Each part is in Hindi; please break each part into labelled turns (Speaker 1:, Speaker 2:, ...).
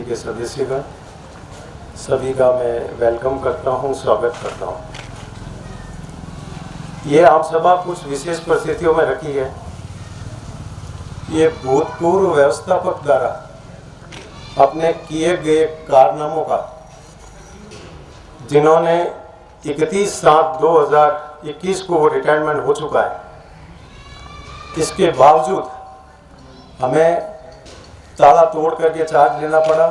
Speaker 1: के सदस्यगण सभी का मैं वेलकम करता हूं, स्वागत करता हूं। ये आम सभा कुछ विशेष परिस्थितियों में रखी है। ये भूतपूर्व व्यवस्थापक द्वारा अपने किए गए कारनामों का, जिन्होंने 31/7/2021 को वो रिटायरमेंट हो चुका है, इसके बावजूद हमें ताला तोड़ करके चार्ज लेना पड़ा।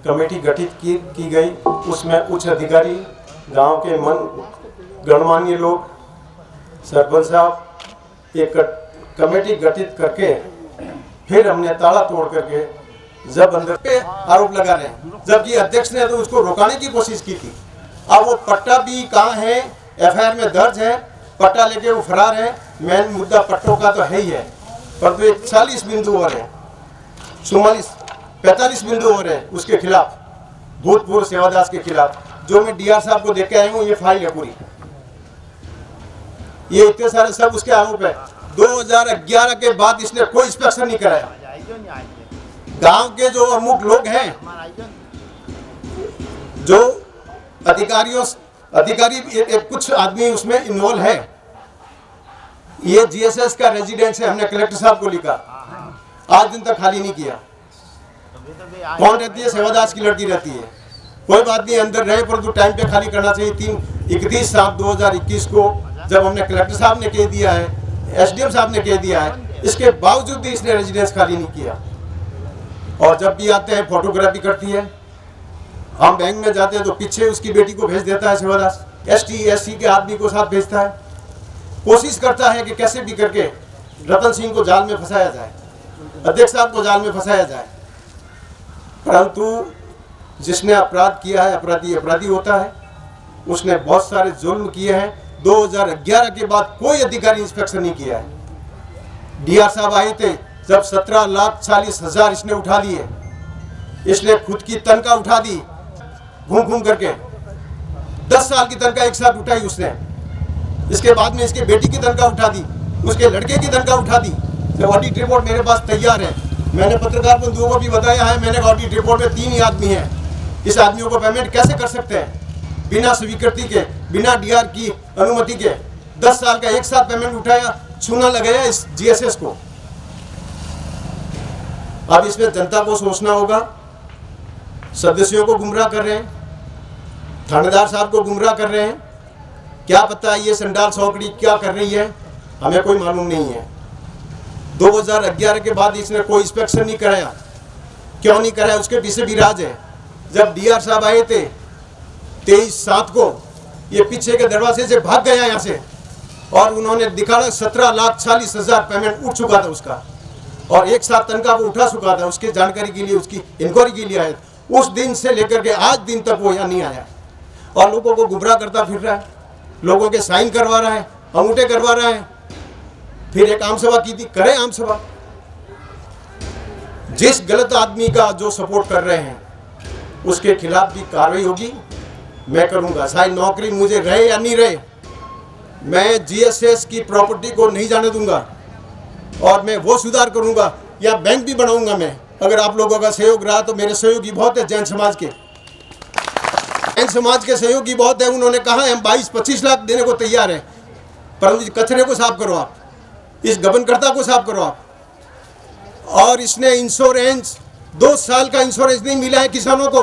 Speaker 1: कमेटी गठित की गई, उसमें उच्च अधिकारी, गांव के गणमान्य लोग, सरपंच साहब, एक कमेटी गठित करके फिर हमने ताला तोड़ करके जब अंदर पे आरोप लगा रहे हैं, जबकि अध्यक्ष ने तो उसको रोकाने की कोशिश की थी। अब वो पट्टा भी कहाँ है, एफआईआर में दर्ज है, पट्टा लेके वो फरार है। मेन मुद्दा पट्टों का तो है ही है, परंतु एक 40 बिंदु और है, 45 बिंदु और है उसके खिलाफ, भूतपूर्व सेवादास के खिलाफ, जो मैं डीआर साहब को देके आया हूँ। ये फाइल है पूरी, ये इतने सारे सब उसके आरोप है। 2011 के बाद इसने कोई इंस्पेक्शन नहीं कराया। गांव के जो अमुक लोग हैं, जो अधिकारी कुछ आदमी उसमें इन्वॉल्व है। ये जीएसएस का रेजिडेंस है, हमने कलेक्टर साहब को लिखा, आज दिन तक खाली नहीं किया। कौन रहती है? सेवादास की लड़की रहती है। कोई बात नहीं, अंदर रहे, परंतु टाइम पे खाली करना चाहिए। 31/7/2021 को जब हमने कलेक्टर साहब ने कह दिया है, एसडीएम साहब ने कह दिया है, इसके बावजूद भी इसने रेजिडेंस खाली नहीं किया। और जब भी आते हैं फोटोग्राफी करती है। हम बैंक में जाते हैं तो पीछे उसकी बेटी को भेज देता है सेवादास, एसटी एससी के आदमी को साथ भेजता है। कोशिश करता है कि कैसे भी करके रतन सिंह को जाल में फंसाया जाए, अध्यक्ष साहब को जाल में फंसाया जाए। परंतु जिसने अपराध किया है, अपराधी अपराधी होता है। उसने बहुत सारे जुल्म किए हैं। 2011 के बाद कोई अधिकारी इंस्पेक्शन नहीं किया है। डीआर साहब आए थे जब 17,40,000 इसने उठा लिए। इसने खुद की तनख्वाह उठा दी, घूम करके 10 साल की तनख्वाह एक साथ उठाई उसने। इसके बाद में इसके बेटी की तनख्वाह उठा दी, उसके लड़के की तनख्वाह उठा दी। तो ऑडिट रिपोर्ट मेरे पास तैयार है। मैंने पत्रकार बंधुओं को भी बताया है, मैंने ऑडिट रिपोर्ट में 3 ही आदमी हैं। इस आदमियों को पेमेंट कैसे कर सकते हैं बिना स्वीकृति के, बिना डीआर की अनुमति के? 10 साल का एक साथ पेमेंट उठाया, चूना लगाया इस जीएसएस को। अब इसमें जनता को सोचना होगा। सदस्यों को गुमराह कर रहे हैं, थानेदार साहब को गुमराह कर रहे हैं। क्या पता ये संडाल सौकड़ी क्या कर रही है, हमें कोई मालूम नहीं है। 2011 के बाद इसने कोई इंस्पेक्शन नहीं कराया। क्यों नहीं कराया, उसके पीछे भी राज है। जब डीआर साहब आए थे 23/7 को, ये पीछे के दरवाजे से भाग गया यहाँ से, और उन्होंने दिखाया 17,40,000 पेमेंट उठ चुका था उसका, और एक साथ तनख्वाह को उठा चुका था। उसकी जानकारी के लिए, उसकी इंक्वायरी के लिए आए। उस दिन से लेकर के आज दिन तक वो यहाँ नहीं आया, और लोगों को गुमराह करता फिर रहा है। लोगों के साइन करवा रहा है, अंगूठे करवा रहा है। फिर एक आम सभा की थी, करे आम सभा। जिस गलत आदमी का जो सपोर्ट कर रहे हैं उसके खिलाफ भी कार्रवाई होगी, मैं करूंगा। चाहे नौकरी मुझे रहे या नहीं रहे, मैं जीएसएस की प्रॉपर्टी को नहीं जाने दूंगा, और मैं वो सुधार करूंगा, या बैंक भी बनाऊंगा मैं। अगर आप लोगों का सहयोग रहा तो मेरे सहयोगी बहुत है जैन समाज के, जैन समाज के सहयोगी बहुत है। उन्होंने कहा हम 22-25 लाख देने को तैयार हैं, परंतु कचरे को साफ करो आप, इस गबनकर्ता को साफ करो आप। और इसने इंश्योरेंस 2 साल का इंश्योरेंस नहीं मिला है किसानों को।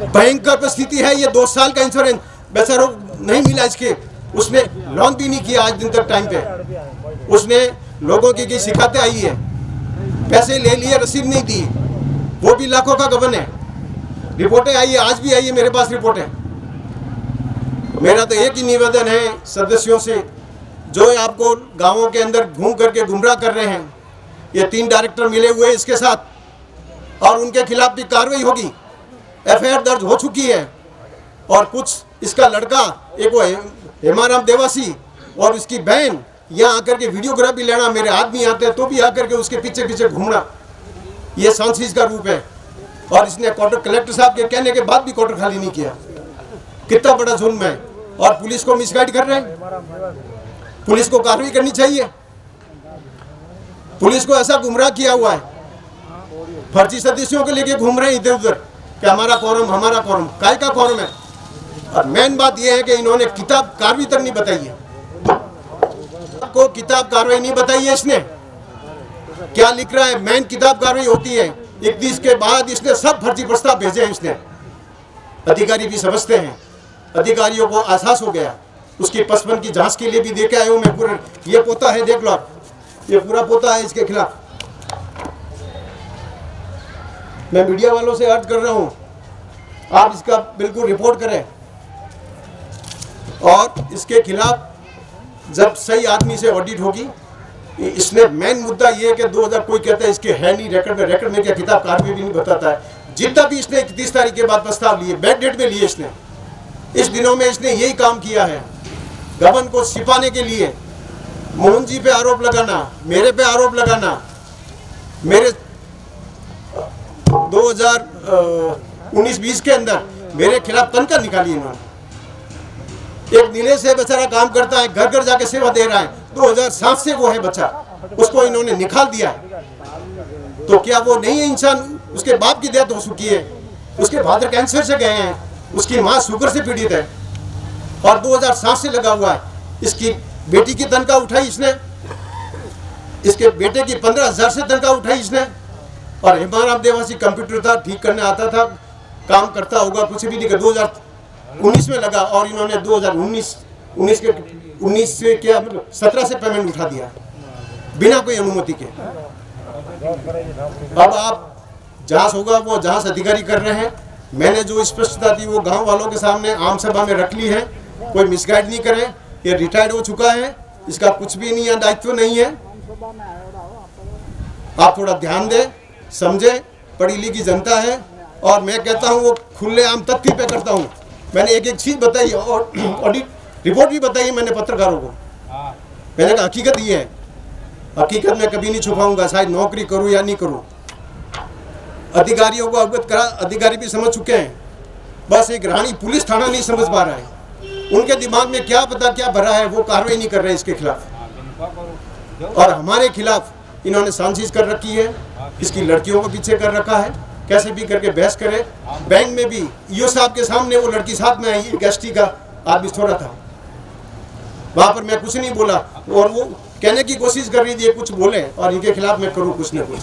Speaker 1: भयंकर परिस्थिति है ये। 2 साल का इंश्योरेंस बेचारों नहीं मिला इसके। उसने लॉन भी नहीं किया आज दिन तक टाइम पे। उसने लोगों की शिकायतें आई है, पैसे ले लिए, रसीद नहीं दी, वो भी लाखों का गबन है। रिपोर्टें आई है, आज भी आई है मेरे पास रिपोर्टें। मेरा तो एक ही निवेदन है सदस्यों से, जो आपको गांवों के अंदर घूम करके गुमराह कर रहे हैं, ये 3 डायरेक्टर मिले हुए इसके साथ, और उनके खिलाफ भी कार्रवाई होगी। एफआईआर दर्ज हो चुकी है। और कुछ इसका लड़का, एक वो हेमाराम देवासी और उसकी बहन, यहाँ आकर के वीडियोग्राफी लेना, मेरे आदमी आते हैं तो भी आकर के उसके पीछे पीछे घूमना, ये सांसीज का रूप है। और इसने कलेक्टर साहब के कहने के बाद भी क्वार्टर खाली नहीं किया। कितना बड़ा जुल्म है। और पुलिस को मिसगाइड कर रहे हैं। पुलिस को कार्रवाई करनी चाहिए। पुलिस को ऐसा गुमराह किया हुआ है। फर्जी सदस्यों को लेके घूम रहे हैं इधर उधर कि हमारा कॉरम, काय का कॉरम है। और मेन बात यह है कि इन्होंने किताब कार्रवाई तक नहीं बताई है, आपको किताब कार्रवाई नहीं बताई है। इसने क्या लिख रहा है, मेन किताब कार्रवाई होती है 31 के बाद। इसने सब फर्जी प्रस्ताव भेजे हैं इसने। अधिकारी भी समझते हैं, अधिकारियों को एहसास हो गया। उसकी 55 की जांच के लिए भी देखे आया हूँ मैं पूरा। ये पोता है, देख लो आप, ये पूरा पोता है इसके खिलाफ। मैं मीडिया वालों से अर्ज कर रहा हूँ, आप इसका बिल्कुल रिपोर्ट करें और इसके खिलाफ जब सही आदमी से ऑडिट होगी। इसने मेन मुद्दा ये है कि 2000 कोई कहता है इसके है नहीं रेकर्ड में क्या किताब कार्रवाई भी नहीं बताता है। जितना भी इसने 31 तारीख के बाद प्रस्ताव लिए, बैक डेट में लिए इसने, इस दिनों में इसने यही काम किया है। गबन को छिपाने के लिए मोहन जी पे आरोप लगाना, मेरे पे आरोप लगाना, मेरे 2019-20 के अंदर मेरे खिलाफ तनख्वाह निकाली इन्होंने। एक नीलेश से बेचारा काम करता है, घर घर जाके सेवा दे रहा है, 2007 से वो है बच्चा, उसको इन्होंने निकाल दिया है। तो क्या वो नहीं है इंसान? उसके बाप की डेथ हो चुकी है, उसके फादर कैंसर से गए हैं, उसकी माँ शुगर से पीड़ित है और 2007 से लगा हुआ है। इसकी बेटी की तनख्वाह उठाई इसने, इसके बेटे की 15,000 से तनख्वाह उठाई इसने। और हेमाराम देवासी कंप्यूटर था, ठीक करने आता था, काम करता होगा, कुछ भी नहीं कर। 2019 में लगा और इन्होंने 2019 से क्या मतलब 17 से पेमेंट उठा दिया बिना कोई अनुमति के। अब आप जांच होगा, वो जांच अधिकारी कर रहे हैं। मैंने जो स्पष्टता दी वो गांव वालों के सामने आम सभा में रख ली है। कोई मिसगाइड नहीं करे, ये रिटायर्ड हो चुका है, इसका कुछ भी नहीं है, दायित्व नहीं है। आप थोड़ा ध्यान दें, समझे, पढ़ी लिखी जनता है। और मैं कहता हूँ वो खुलेआम तथ्य पे करता हूँ। मैंने एक एक चीज बताई और ऑडिट रिपोर्ट भी बताई मैंने पत्रकारों को। मैंने कहा हकीकत ये है, हकीकत में कभी नहीं छुपाऊंगा, शायद नौकरी करूँ या नहीं करूँ। अधिकारियों को अवगत करा, अधिकारी भी समझ चुके हैं। बस एक रानी पुलिस थाना नहीं समझ पा रहा है, उनके दिमाग में क्या पता क्या भरा है, वो कार्रवाई नहीं कर रहे इसके खिलाफ। और हमारे खिलाफ इन्होंने साजिश कर रखी है, इसकी लड़कियों को पीछे कर रखा है, कैसे भी करके बहस करे। बैंक में भी ईओ साहब के सामने वो लड़की साथ में आई, एक एसटी का आदमी छोड़ा था, वहां पर मैं कुछ नहीं बोला और वो कहने की कोशिश कर रही थी कुछ बोले। और इनके खिलाफ मैं करूँ कुछ न कुछ,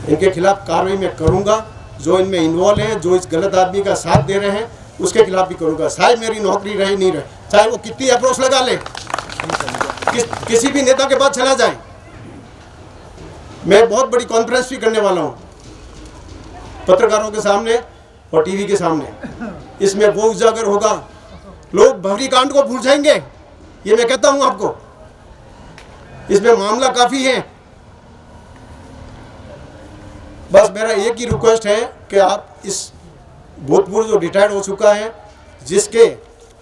Speaker 1: इनके खिलाफ कार्रवाई मैं करूंगा। जो इनमें इन्वॉल्व हैं, जो इस गलत आदमी का साथ दे रहे हैं, उसके खिलाफ भी करूंगा। चाहे मेरी नौकरी रहे नहीं रहे, चाहे वो कितनी अप्रोच लगा ले, किसी भी नेता के पास चला जाए। मैं बहुत बड़ी कॉन्फ्रेंस भी करने वाला हूँ पत्रकारों के सामने और टीवी के सामने। इसमें वो उजागर होगा, लोग भवरी कांड को भूल जाएंगे, ये मैं कहता हूं आपको। इसमें मामला काफी है। बस मेरा एक ही रिक्वेस्ट है कि आप इस भूतपूर्व जो रिटायर्ड हो चुका है, जिसके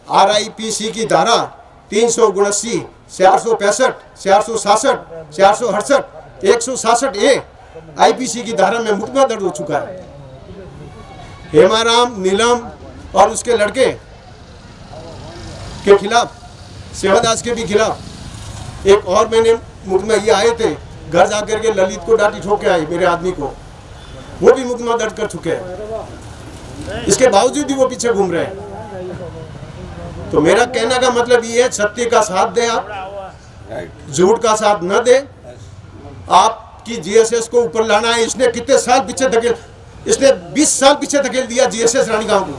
Speaker 1: RIPC की धारा 379, 465, 467, 468, 167A IPC की धारा में मुकदमा दर्ज हो चुका है। हेमाराम, नीलम और उसके लड़के के खिलाफ, सेवादास के भी खिलाफ एक और मैंने मुकदमा, ये आए थे घर जाकर के ललित को डांटी ठोक के आए, मेरे आदमी को, वो भी मुकदमा दर्ज कर चुके हैं। इसके बावजूद भी वो पीछे घूम रहे हैं। तो मेरा कहने का मतलब ये है, सत्य का साथ दें आप, झूठ का साथ न दें। आपकी GSS को ऊपर लाना है। इसने कितने साल पीछे धकेल, इसने 20 साल पीछे धकेल दिया GSS रानीगांव को।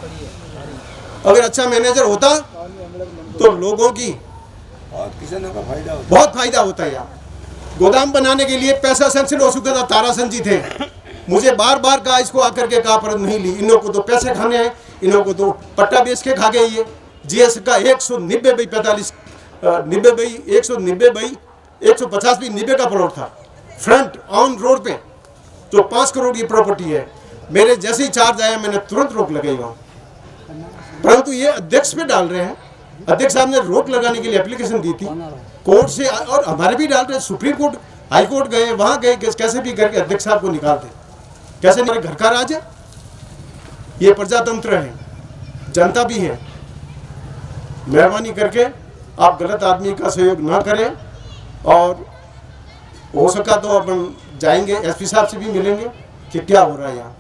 Speaker 1: अगर अच्छा मैनेजर होता तो लोगों की बहुत फायदा होता है। यार गोदाम बनाने के लिए पैसा सैंक्शन हो चुका था, तारासन जी थे, मुझे बार बार कहा, इसको आकर के कहा पर नहीं ली। इन्हों को तो पैसे खाने हैं, इन्हों को तो पट्टा बेच के खा गए। ये GSS का 190/45 150 भी 90 का प्लॉट था, फ्रंट ऑन रोड पे, जो 5 करोड़ की प्रॉपर्टी है। मेरे जैसे ही चार्ज आया मैंने तुरंत रोक लगाई वहाँ, परंतु ये अध्यक्ष पे डाल रहे हैं। अध्यक्ष साहब ने रोक लगाने के लिए एप्लीकेशन दी थी कोर्ट से, और हमारे भी डाल रहे हैं। सुप्रीम कोर्ट, हाई कोर्ट गए, वहाँ गए, कैसे भी करके अध्यक्ष साहब को निकालते। कैसे हमारे घर का राज है, ये प्रजातंत्र है, जनता भी है। मेहरबानी करके आप गलत आदमी का सहयोग ना करें, और हो सका तो अपन जाएंगे, एसपी साहब से भी मिलेंगे कि क्या हो रहा है यहाँ,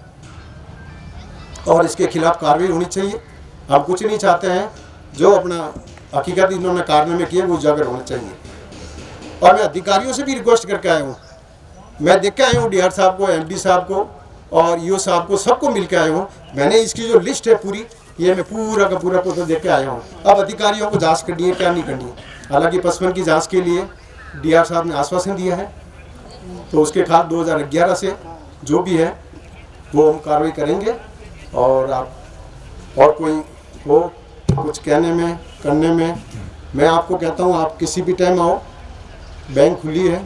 Speaker 1: और इसके खिलाफ कार्रवाई होनी चाहिए। हम कुछ नहीं चाहते हैं, जो अपना हकीकत इन्होंने कारनामे किए वो उजागर होने चाहिए। और मैं अधिकारियों से भी रिक्वेस्ट करके आया हूँ, मैं देख के आया हूँ डीआर साहब को, एमडी साहब को और ईओ साहब को, सबको मिल के आया हूँ। मैंने इसकी जो लिस्ट है पूरी, ये मैं पूरा का पूरा तो देख के आया हूँ। अब अधिकारियों को जांच करनी है, क्या नहीं करनी है। हालांकि 55 की जांच के लिए डीआर साहब ने आश्वासन दिया है, तो उसके खिलाफ 2011 से जो भी है वो हम कार्रवाई करेंगे। और आप और कोई हो कुछ कहने में करने में, मैं आपको कहता हूँ आप किसी भी टाइम आओ, बैंक खुली है,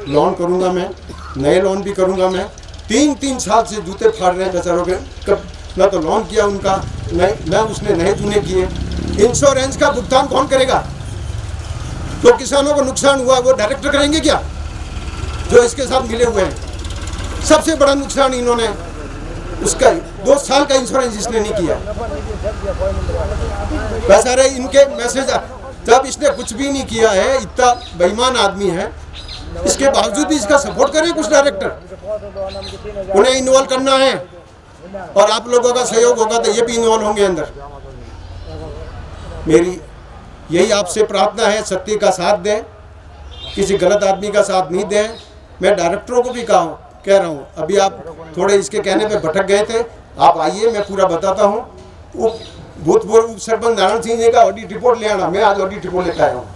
Speaker 1: लोन करूँगा मैं, नए लोन भी करूँगा मैं। 3-3 साल से जूते फाड़ रहे हैं बेचारों के, कब ना तो लोन किया उनका, नहीं ना उसने नए जूने किए। इंश्योरेंस का भुगतान कौन करेगा? तो किसानों को नुकसान हुआ वो डायरेक्टर करेंगे क्या, जो इसके साथ मिले हुए हैं? सबसे बड़ा नुकसान इन्होंने, उसका 2 साल का इंश्योरेंस इसने नहीं किया। बेचारे इनके मैसेज, जब इसने कुछ भी नहीं किया है, इतना बेईमान आदमी है, इसके बावजूद भी इसका सपोर्ट करें कुछ डायरेक्टर। उन्हें इन्वॉल्व करना है और आप लोगों का सहयोग होगा तो ये भी इन्वॉल्व होंगे अंदर। मेरी यही आपसे प्रार्थना है, सत्य का साथ दें, किसी गलत आदमी का साथ नहीं दें। मैं डायरेक्टरों को भी कह रहा हूँ, अभी आप थोड़े इसके कहने पे भटक गए थे, आप आइए, मैं पूरा बताता हूँ। भूतपूर्व उप सरपंच नारायण सिंह जी का ऑडिट रिपोर्ट ले आना, मैं आज ऑडिट रिपोर्ट लेकर आया हूँ।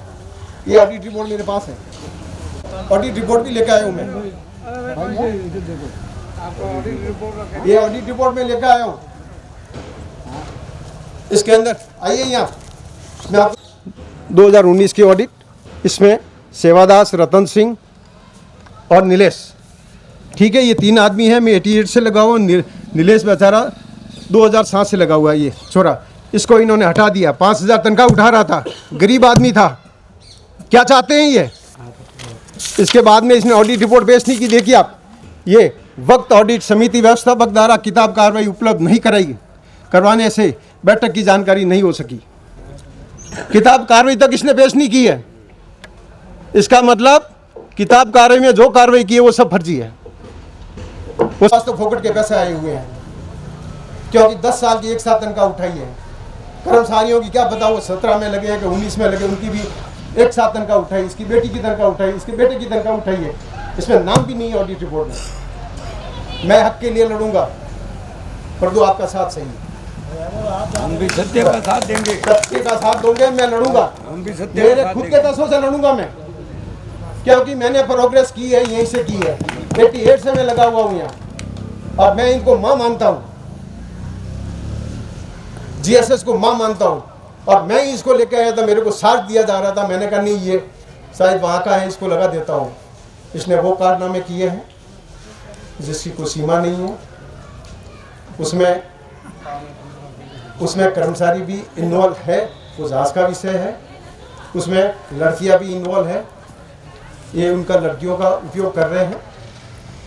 Speaker 1: ये ऑडिट रिपोर्ट मेरे पास है, ऑडिट रिपोर्ट भी लेकर आया हूँ मैं। ये ऑडिट रिपोर्ट में लेकर आया हूँ, इसके अंदर आइए यहाँ 2019 की ऑडिट, इसमें सेवादास, रतन सिंह और नीलेश, ठीक है, ये 3 आदमी हैं। मैं 88 से लगा हुआ, नीलेश बेचारा 2007 से लगा हुआ है। ये छोरा, इसको इन्होंने हटा दिया, 5000 तनख्वाह उठा रहा था, गरीब आदमी था। क्या चाहते हैं ये? इसके बाद में इसने ऑडिट रिपोर्ट पेश नहीं की। देखिए आप, ये वक्त ऑडिट समिति व्यवस्थापक द्वारा किताब कार्रवाई उपलब्ध नहीं कराई, करवाने से बैठक की जानकारी नहीं हो सकी। किताब कार्रवाई तक इसने पेश नहीं की है। इसका मतलब किताब कार्रवाई में जो कार्रवाई की है वो सब फर्जी है। वो तो फोकट के पैसे आए हुए हैं, क्योंकि 10 साल की एक साथ तनख्वाह उठाई है। कर्मचारियों की क्या बताओ, 17 में लगे कि 19 में लगे, उनकी भी एक साथ तनख्वाह उठाई, इसकी बेटी की तनख्वाह उठाई, इसके बेटे की तनख्वाह उठाई है। इसमें नाम भी नहीं है ऑडिट रिपोर्ट में। मैं हक के लिए लड़ूंगा, पर दो आपका साथ सही है।
Speaker 2: हम भी सत्य का साथ देंगे,
Speaker 1: सत्य का साथ दोगे, मैं लड़ूंगा।
Speaker 2: हम भी सत्य
Speaker 1: मेरे खुद के पैसों से लड़ूंगा मैं, क्योंकि मैंने प्रोग्रेस की है, यहीं से की है। 88 से मैं लगा हुआ हूँ यहाँ, और मैं इनको माँ मानता हूँ, जीएसएस को माँ मानता हूँ। और मैं ही इसको लेकर आया था, मेरे को साथ दिया जा रहा था, मैंने कहा नहीं ये शायद वहाँ का है, इसको लगा देता हूँ। इसने वो कारनामे किए हैं जिसकी कोई सीमा नहीं है। उसमें कर्मचारी भी इन्वॉल्व है, वो जांच का विषय है। उसमें लड़कियां भी इन्वॉल्व है, ये उनका लड़कियों का उपयोग कर रहे हैं।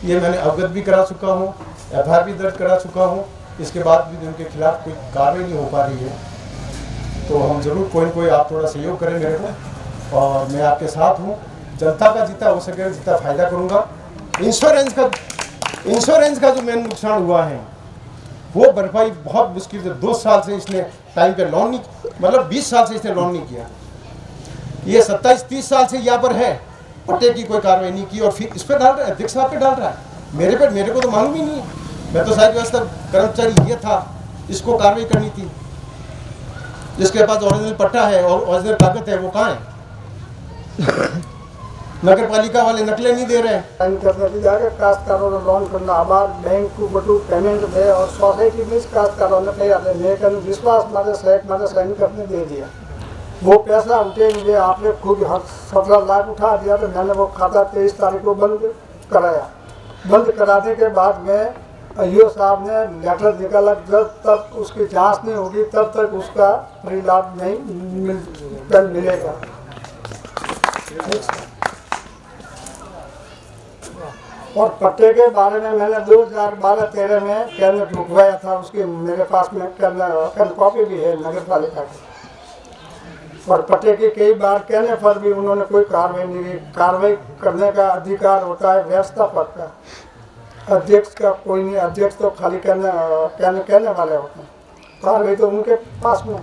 Speaker 1: ये मैंने अवगत भी करा चुका हूँ, एफआईआर भी दर्ज करा चुका हूँ। इसके बाद भी उनके खिलाफ कोई कार्रवाई नहीं हो पा रही है। तो हम जरूर कोई न कोई आप थोड़ा सहयोग करें मेरे को, और मैं आपके साथ हूँ। जनता का जितना हो सके जितना फ़ायदा करूँगा। इंश्योरेंस का जो मेन नुकसान हुआ है वो भरपाई बहुत मुश्किल से 2 साल से इसने टाइम पे लोन नहीं, मतलब 20 साल से इसने लोन नहीं किया। ये 27-30 साल से यहाँ पर है, पट्टे की कोई कार्रवाई नहीं की, और फिर इस पर डाल रहा है, अध्यक्ष साहब पे डाल रहा है। मेरे को तो मालूम ही नहीं है। मैं तो शायद व्यवस्था कर्मचारी ये था, इसको कार्रवाई करनी थी। जिसके पास ओरिजिनल पट्टा है और ओरिजिनल कागज है वो कहाँ है? नगर पालिका वाले नकलें नहीं दे रहे हैं।
Speaker 3: काश्तकारों ने लोन करना, आबाद बैंक को बटू पेमेंट दे, और सोसाइटी में काश्तकारों ने कहीं विश्वास मारे साइन करने दे दिया। वो पैसा उठेंगे, आपने खुद 17 लाख उठा दिया, तो मैंने वो खाता 23 तारीख को बंद कराया। बंद कराने के बाद में ईओ साहब ने लेटर निकाला, जब तक उसकी जांच नहीं होगी तब तक उसका परिलाभ नहीं मिलेगा। और पट्टे के बारे में मैंने 2012-13 में कैबिनेट रुकवाया था, उसकी मेरे पास में कॉपी भी है नगर पालिका की। और पट्टे के कई बार कहने पर भी उन्होंने कोई कार्रवाई नहीं की। कार्रवाई करने का अधिकार होता है व्यवस्थापक का, अध्यक्ष का कोई नहीं। अध्यक्ष तो खाली कहने वाले होते हैं, कार्रवाई तो उनके पास में।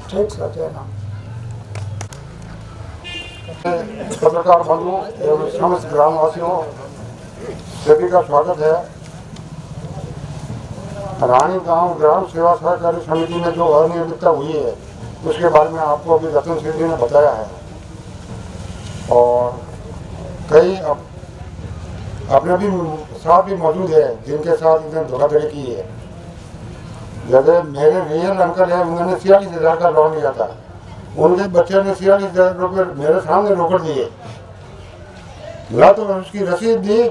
Speaker 3: ठीक सर, जय राम।
Speaker 4: पत्रकार बंधुओं एवं समस्त ग्रामवासियों सभी का स्वागत है। रानी गांव ग्राम सेवा सहकारी समिति में जो अनियमितता हुई है उसके बारे में आपको अभी रतन सिंह जी ने बताया है, और कई अपने भी साथ भी मौजूद है जिनके साथ इन्होंने धोखाधड़ी की है। जैसे मेरे रियल अंकल है, उन्होंने 46,000 का लोन लिया था, उनके बच्चे ने 46,000 रुपये मेरे सामने रोकड़ दिए, ना तो उसकी रसीद दी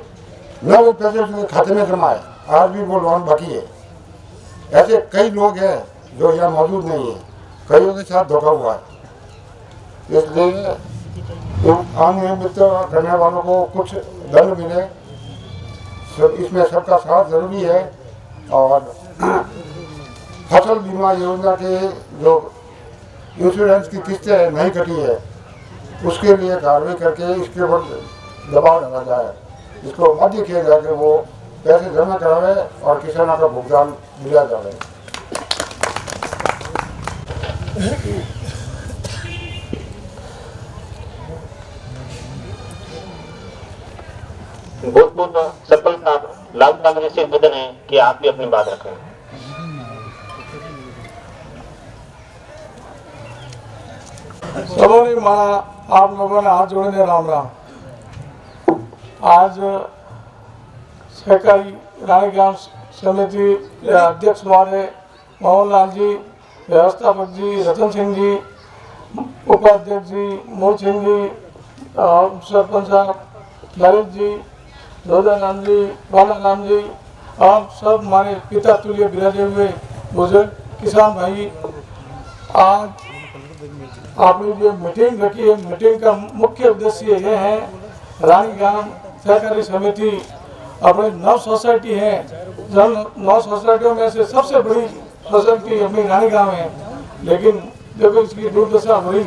Speaker 4: न वो पैसे उसके खाते में जमाए, आज भी वो लोन बाकी है। ऐसे कई लोग हैं जो यहाँ मौजूद नहीं है, कईयों के साथ धोखा हुआ है। इसलिए अनियमित करने वालों को कुछ दंड मिले, इसमें सबका साथ जरूरी है। और फसल बीमा योजना के जो इंश्योरेंस की किस्तें नहीं कटी है उसके लिए कार्रवाई करके इसके ऊपर दबाव डाला जाए, इसको बाध्य किया जाए कि वो पैसे जमा करावे और किसानों का भुगतान दिया जाए।
Speaker 5: भूतपूर्व सरपंच साहब लाल कांग्रेस से निवेदन है कि आप भी अपनी बात रखें।
Speaker 3: सबों ने मारा, आप लोगों ने हाथ जोड़ने राम राम। आज सहकारी रानी गांव समिति अध्यक्ष हमारे मोहनलाल जी, व्यवस्थापक जी रतन सिंह जी, उपाध्यक्ष जी मोहन सिंह जी, सरपंच साहब ललित जी, जोधाराम जी, बालाराम जी, आप सब हमारे पिता तुल्य बिराजे हुए बुजुर्ग किसान भाई, आज आपने जो मीटिंग रखी है, मीटिंग का मुख्य उद्देश्य यह है, रानी गांव सहकारी समिति अपने 9 सोसाइटी है, जब 9 सोसाइटियों में से सबसे बड़ी सोसाइटी अपनी रानी गांव है, लेकिन देखो इसकी दुर्दशा हुई।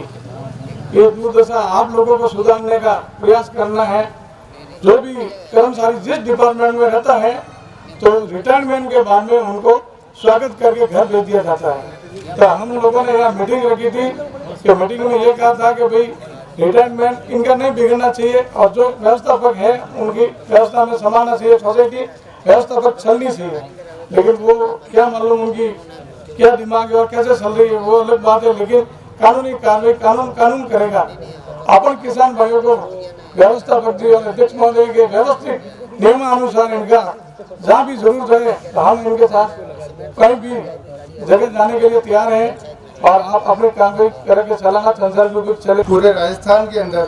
Speaker 3: ये दुर्दशा आप लोगों को सुधारने का प्रयास करना है। जो भी कर्मचारी जिस डिपार्टमेंट में रहता है तो रिटायरमेंट के बाद में उनको स्वागत करके घर भेज दिया जाता है। तो हम लोगों ने यहाँ मीटिंग रखी थी कि मीटिंग में ये कहा था कि भाई रिटायरमेंट इनका नहीं बिगड़ना चाहिए और जो व्यवस्थापक है उनकी व्यवस्था में समाना चाहिए, सोसाइटी व्यवस्थापक चलनी चाहिए। लेकिन वो क्या मालूम उनकी क्या दिमाग है और कैसे चल रही है वो अलग बात है, लेकिन कानूनी कार्रवाई कानून करेगा। अपन किसान भाइयों को व्यवस्थापक जी और अध्यक्ष महोदय के व्यवस्थित नियमानुसार इनका जहाँ भी जरूरत है तो हम इनके साथ कहीं भी जगह जाने के लिए तैयार हैं और आप अपने कार्रवाई करके चलाना संसार चले।
Speaker 1: पूरे राजस्थान के अंदर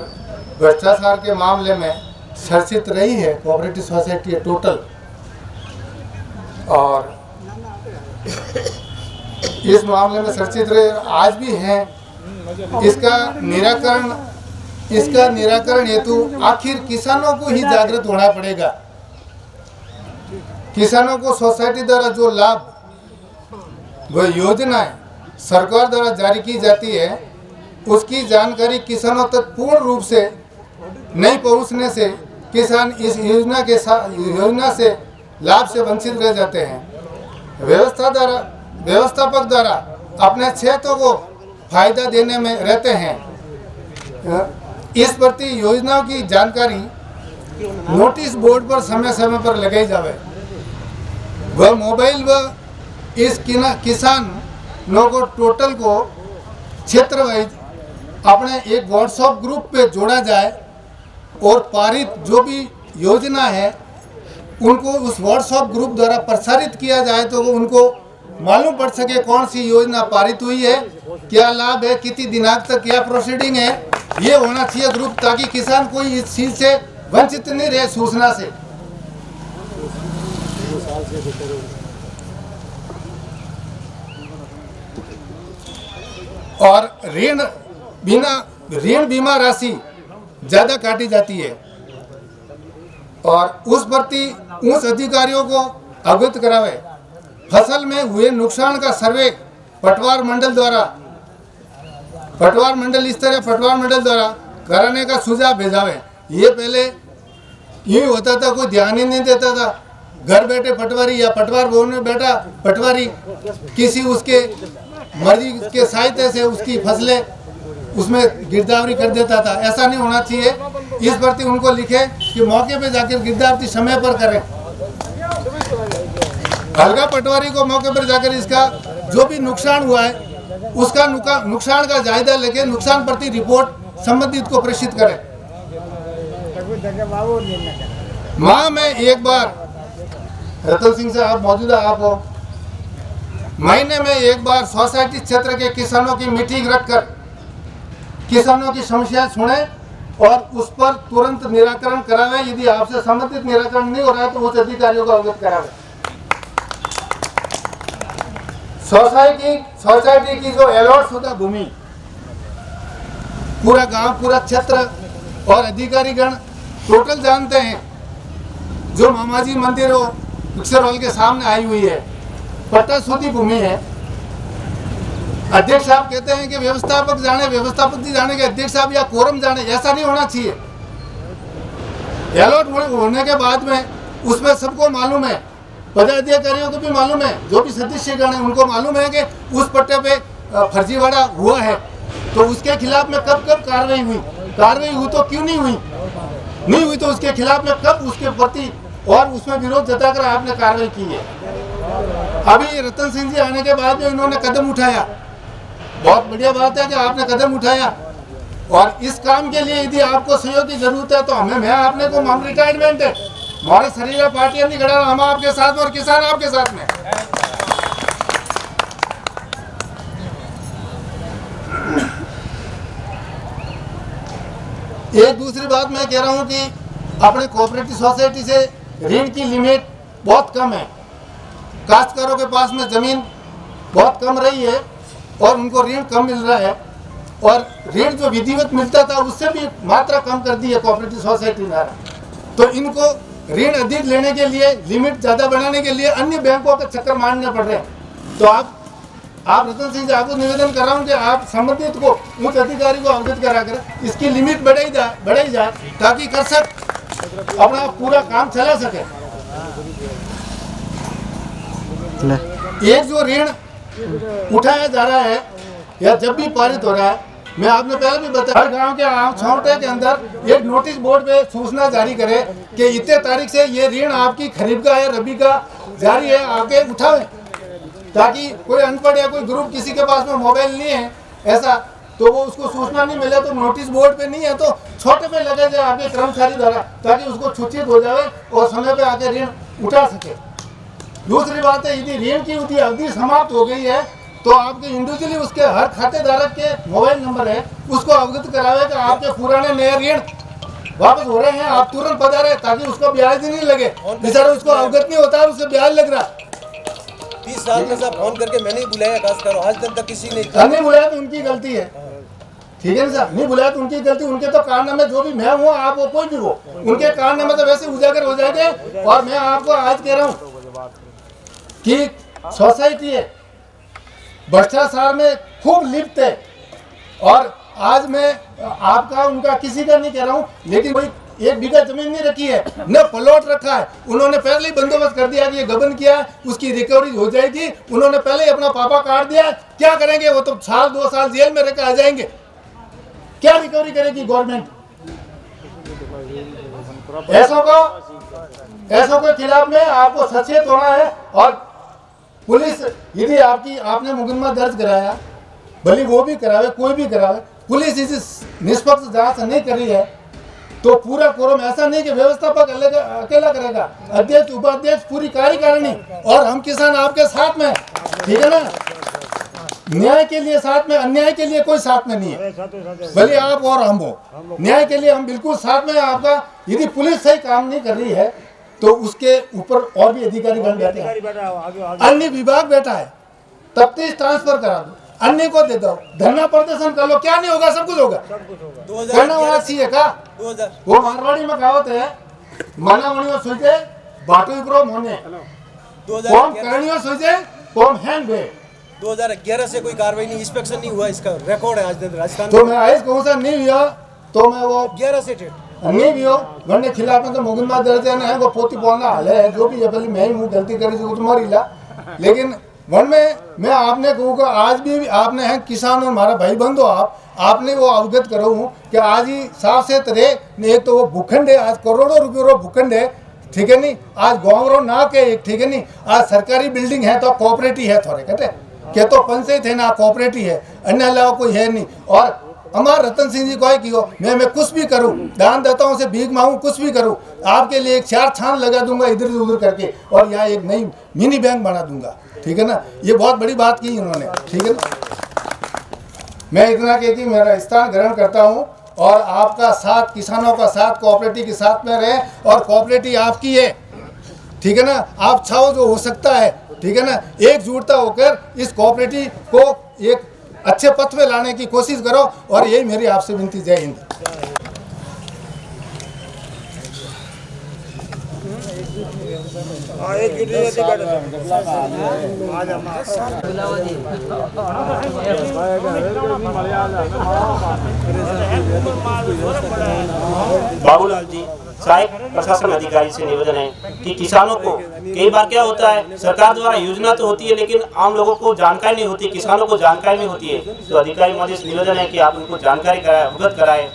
Speaker 1: भ्रष्टाचार के मामले में चर्चित रही है कोऑपरेटिव सोसाइटी है टोटल, और इस मामले में चर्चित रहे आज भी हैं। इसका निराकरण हेतु आखिर किसानों को ही जागृत होना पड़ेगा। किसानों को सोसाइटी द्वारा जो लाभ व योजनाएं सरकार द्वारा जारी की जाती है उसकी जानकारी किसानों तक पूर्ण रूप से नहीं पहुंचने से किसान इस योजना से लाभ से वंचित रह जाते हैं। व्यवस्थापक द्वारा अपने क्षेत्रों को फायदा देने में रहते हैं। इस प्रति योजनाओं की जानकारी नोटिस बोर्ड पर समय समय पर लगाई जावे। वह मोबाइल व इस किसानों को टोटल को क्षेत्र वाइज अपने एक व्हाट्सएप ग्रुप पे जोड़ा जाए और पारित जो भी योजना है उनको उस व्हाट्सएप ग्रुप द्वारा प्रसारित किया जाए तो उनको मालूम पड़ सके कौन सी योजना पारित हुई है, क्या लाभ है, कितनी दिनांक तक क्या प्रोसीडिंग है। ये होना चाहिए ग्रुप, ताकि किसान कोई इस चीज से वंचित नहीं रहे सूचना से। और ऋण बीमा राशि ज्यादा काटी जाती है और उस प्रति उच्च अधिकारियों को अवगत करावे। फसल में हुए नुकसान का सर्वे पटवार मंडल द्वारा
Speaker 3: पटवार मंडल इस तरह पटवार मंडल द्वारा कराने का सुझाव भेजावे। ये पहले यही होता था, कोई ध्यान ही नहीं देता था। घर बैठे पटवारी या पटवार भवन में बैठा पटवारी किसी उसके मर्जी के सहायता से उसकी फसलें उसमें गिरदावरी कर देता था। ऐसा नहीं होना चाहिए। इस प्रति उनको लिखे कि मौके पे जाकर गिरदावरी समय पर करें। हल्का पटवारी को मौके पर जाकर इसका जो भी नुकसान हुआ है उसका नुकसान का जायजा लेके नुकसान प्रति रिपोर्ट संबंधित को प्रेषित करें। माह में एक बार, रतन सिंह से आप मौजूदा आप हो, महीने में एक बार सोसाइटी क्षेत्र के किसानों की मीटिंग रखकर किसानों की समस्याएं सुने और उस पर तुरंत निराकरण करावे। यदि आपसे संबंधित निराकरण नहीं हो रहा है तो उस अधिकारियों को अवगत करावे। सोसाइटी की जो अलॉट शुदा भूमि पूरा गांव, पूरा क्षेत्र और अधिकारीगण टोटल जानते हैं। जो मामाजी मंदिर हो पिक्चर हॉल के सामने आई हुई है, पट्टा शुद्धि भूमि है। अध्यक्ष साहब कहते हैं कि व्यवस्थापक जाने, व्यवस्थापक जाने के अध्यक्ष साहब या कोरम जाने, ऐसा नहीं होना चाहिए। अलॉट होने के बाद में उसमें सबको मालूम है, पदाधिकारियों को भी मालूम है, जो भी सदस्यगण है उनको मालूम है कि उस पट्टे पे फर्जीवाड़ा हुआ है। तो उसके खिलाफ में कब कब कार्रवाई हुई तो क्यों नहीं हुई तो उसके खिलाफ में कब उसके प्रति और उसमें विरोध जताकर आपने कार्रवाई की है। अभी रतन सिंह जी आने के बाद में इन्होंने कदम उठाया, बहुत बढ़िया बात है कि आपने कदम उठाया। और इस काम के लिए यदि आपको सहयोग की जरूरत है तो मैं आपने को हम रिटायरमेंट है, हमारे शरीर पार्टियां नहीं खड़ा, हम आपके साथ और किसान आपके साथ में। एक दूसरी बात मैं कह रहा हूं कि अपने कोऑपरेटिव सोसाइटी से ऋण की लिमिट बहुत कम है। काश्तकारों के पास में जमीन बहुत कम रही है और उनको ऋण कम मिल रहा है, और ऋण जो विधिवत मिलता था उससे भी मात्रा कम कर दी है कोऑपरेटिव सोसाइटी ने। तो इनको ऋण अधिक लेने के लिए, लिमिट ज्यादा बनाने के लिए अन्य बैंकों के चक्कर मारने पड़ रहे हैं। तो आप रतन सिंह जी, आपको निवेदन कर रहा हूँ कि आप संबंधित को, उच्च अधिकारी को अवगत कराकर इसकी लिमिट बढ़ाई जाए ताकि कृषक अपना पूरा काम चला सके। एक जो ऋण उठाया जा रहा है या जब भी पारित हो रहा है, मैं आपने पहले भी बताया, हर गांव के छोटे के अंदर एक नोटिस बोर्ड पे सूचना जारी करे कि इतने तारीख से ये ऋण आपकी खरीफ का है, रबी का जारी है, आके उठावे। ताकि कोई अनपढ़ या कोई ग्रुप किसी के पास में मोबाइल नहीं है ऐसा, तो वो उसको सूचना नहीं मिले तो नोटिस बोर्ड पे नहीं है तो छोटे पे लगे जाए आपके कर्मचारी द्वारा, ताकि उसको सूचित हो जाए और समय पे आके ऋण उठा सके। दूसरी बात है, यदि ऋण की अवधि समाप्त हो गई है तो आपके इंडिविजुअली उसके हर खाते धारक के मोबाइल नंबर है, उसको अवगत करावे कि आपके पुराने नए ऋण वापस हो रहे हैं, आप तुरंत पधारे, ताकि उसको ब्याज नहीं लगे। बेचारा उसको अवगत नहीं होता और उससे ब्याज लग रहा।
Speaker 1: 30 साल में सब फोन करके मैंने ही बुलाया खासकर, आज तक किसी ने
Speaker 3: नहीं बुलाया तो उनकी गलती है, ठीक है ना सर, नहीं बुलाया तो उनकी गलती। उनके तो कारनामे जो भी मैं हूँ, आप वो कोई भी हो, उनके कारनामे तो वैसे उजागर हो जाएंगे। और मैं आपको आज कह रहा हूँ कि सोसाइटी है भ्रष्टाचार में खूब लिप्त है। और आज मैं आपका उनका किसी का नहीं कह रहा हूँ, लेकिन कोई 1 बीघा जमीन नहीं रखी है, न प्लॉट रखा है, उन्होंने पहले ही बंदोबस्त कर दिया कि ये गबन किया है, उसकी रिकवरी हो जाएगी। उन्होंने पहले ही अपना पापा काट दिया। क्या करेंगे वो? तो 1-2 साल जेल में रहकर आ जाएंगे। क्या रिकवरी करेगी गवर्नमेंट? ऐसों के खिलाफ में आपको सचेत होना है। और पुलिस, यदि आपने मुकदमा दर्ज कराया, भले वो भी करावे, कोई भी करावे, पुलिस इसी निष्पक्ष जांच नहीं कर रही है तो पूरा कोरम, ऐसा नहीं कि व्यवस्थापक अकेला करेगा, अध्यक्ष, उपाध्यक्ष, पूरी कार्यकारिणी और हम किसान आपके साथ में, ठीक है ना। न्याय के लिए साथ में, अन्याय के लिए कोई साथ में नहीं है, भले आप और हम हो। न्याय के लिए हम बिल्कुल साथ में आपका। यदि पुलिस सही काम नहीं कर रही है तो उसके ऊपर और भी अधिकारी बन बैठे हैं, अन्य विभाग बैठा है, तफ्तीश ट्रांसफर करा दो, अन्य को दे दो, धरना प्रदर्शन कर लो, क्या नहीं होगा? सब कुछ होगा। करना होना चाहिए का? वो मारवाड़ी में कहावत है, माना वणियों सोचे बाटू करो मोने, कौन करणियों सोचे कौन हैंड भे।
Speaker 1: 2011 से कोई कार्रवाई नहीं, इंस्पेक्शन नहीं हुआ, इसका रिकॉर्ड है आज तक राजस्थान
Speaker 3: तो मैं आइस कौन सा नहीं हुआ तो मैं वो
Speaker 1: 11 से टेट
Speaker 3: नहीं भी हो वरने खिलाफ में तो मुकदमा दर्ज है वो पोती पोलना हाल है जो भी है पहले मैं ही मुँह गलती करी जो तुम्हारी ला लेकिन वन में मैं आपने कहूँगा आज भी आपने हैं किसान और हमारा भाई बंधु आपने वो अवगत करो हूँ कि आज ही साफ से तरह ने एक तो वो भूखंड है, आज करोड़ों रुपये रो भूखंड है, ठीक है नहीं, आज गाँव रो ना के एक, ठीक है नहीं, आज सरकारी बिल्डिंग है तो कोऑपरेटिव है थोड़े कहते क्या तो पंचायत है ना कोऑपरेटिव है, अन्य अलावा कोई है नहीं। और अमर रतन सिंह जी को है कि मैं कुछ भी करूं, दान देताओं से भीख मांगू, कुछ भी करूं, आपके लिए एक 4 छान लगा दूंगा इधर से उधर करके और यहाँ एक नई मिनी बैंक बना दूंगा, ठीक है ना। ये बहुत बड़ी बात की इन्होंने, ठीक है ना। मैं इतना कहती मेरा स्थान ग्रहण करता हूँ और आपका साथ, किसानों का साथ, कोऑपरेटिव के साथ में रहे और कोऑपरेटिव आपकी है, ठीक है ना। आप चाहो जो हो सकता है, ठीक है ना, एकजुटता होकर इस कोऑपरेटिव को एक अच्छे पथ पे लाने की कोशिश करो और यही मेरी आपसे विनती। जय हिंद।
Speaker 5: बाबूलाल जी, सहायक प्रशासन अधिकारी से निवेदन है कि किसानों को कई बार क्या होता है, सरकार द्वारा योजना तो होती है लेकिन आम लोगों को जानकारी नहीं होती, किसानों को जानकारी नहीं होती है, तो अधिकारी महोदय से निवेदन है कि आप उनको जानकारी कराएं, अवगत कराएं।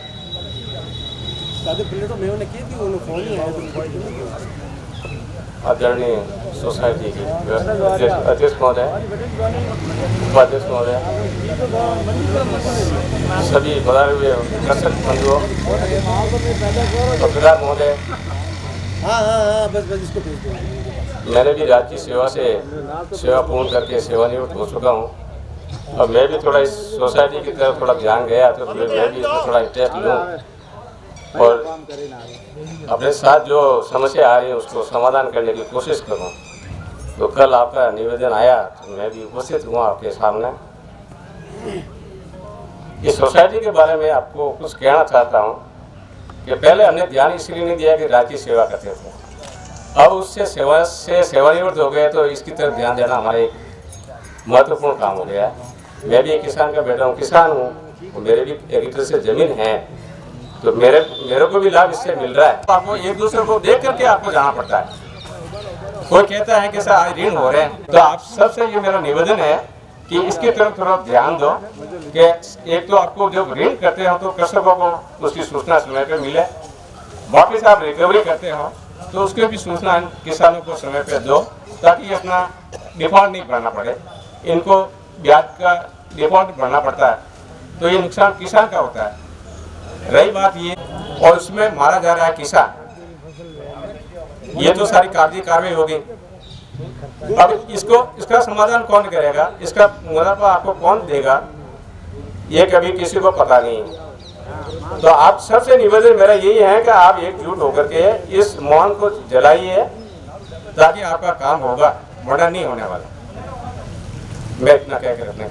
Speaker 6: आदरणीय सोसाइटी के अध्यक्ष महोदय, उपाध्यक्ष महोदय, सभी पधारे हुए दर्शक बंधुओं, पत्रकार महोदय, मैंने भी राज्य सेवा से सेवा पूर्ण करके सेवानिवृत्त हो चुका हूँ। अब मैं भी थोड़ा इस सोसाइटी की तरफ थोड़ा ध्यान गया तो मैं भी इसमें थोड़ा इंटरेस्ट लूँ और अपने साथ जो समस्या आ रही है उसको समाधान करने की कोशिश करूं। तो कल आपका निवेदन आया तो मैं भी उपस्थित हुआ आपके सामने। इस सोसाइटी के बारे में आपको कुछ कहना चाहता हूं कि पहले हमने ध्यान इसलिए नहीं दिया कि राज्य सेवा करते थे, अब उससे सेवानिवृत्त हो गए तो इसकी तरफ ध्यान देना हमारा एक महत्वपूर्ण काम हो गया है। मैं भी एक किसान का बेटा हूँ, किसान हूँ, मेरे भी एग्रीकल्चर से जमीन है तो मेरे को भी लाभ इससे मिल रहा है। आपको एक दूसरे को देख करके आपको जाना पड़ता है। कोई कहता है कि सर आज ऋण हो रहे हैं, तो आप सबसे ये मेरा निवेदन है कि इसकी तरफ थोड़ा ध्यान दो कि एक तो आपको जब ऋण करते हो तो कृषकों को उसकी सूचना समय पर मिले, वापस आप रिकवरी करते हो तो उसकी भी सूचना किसानों को समय पर दो ताकि अपना डिफॉल्ट नहीं भरना पड़े। इनको ब्याज का डिफॉल्ट भरना पड़ता है तो ये नुकसान किसान का होता है। रही बात ये और उसमें मारा जा रहा है किसान, ये तो सारी कागजी कार्रवाई होगी। अब इसका समाधान कौन करेगा, इसका मुनाफा आपको कौन देगा, ये कभी किसी को पता नहीं। तो आप सबसे निवेदन मेरा यही है कि आप एकजुट होकर के इस मौन को जलाइए ताकि आपका काम होगा, बड़ा नहीं होने वाला। मैं इतना कहकर अपने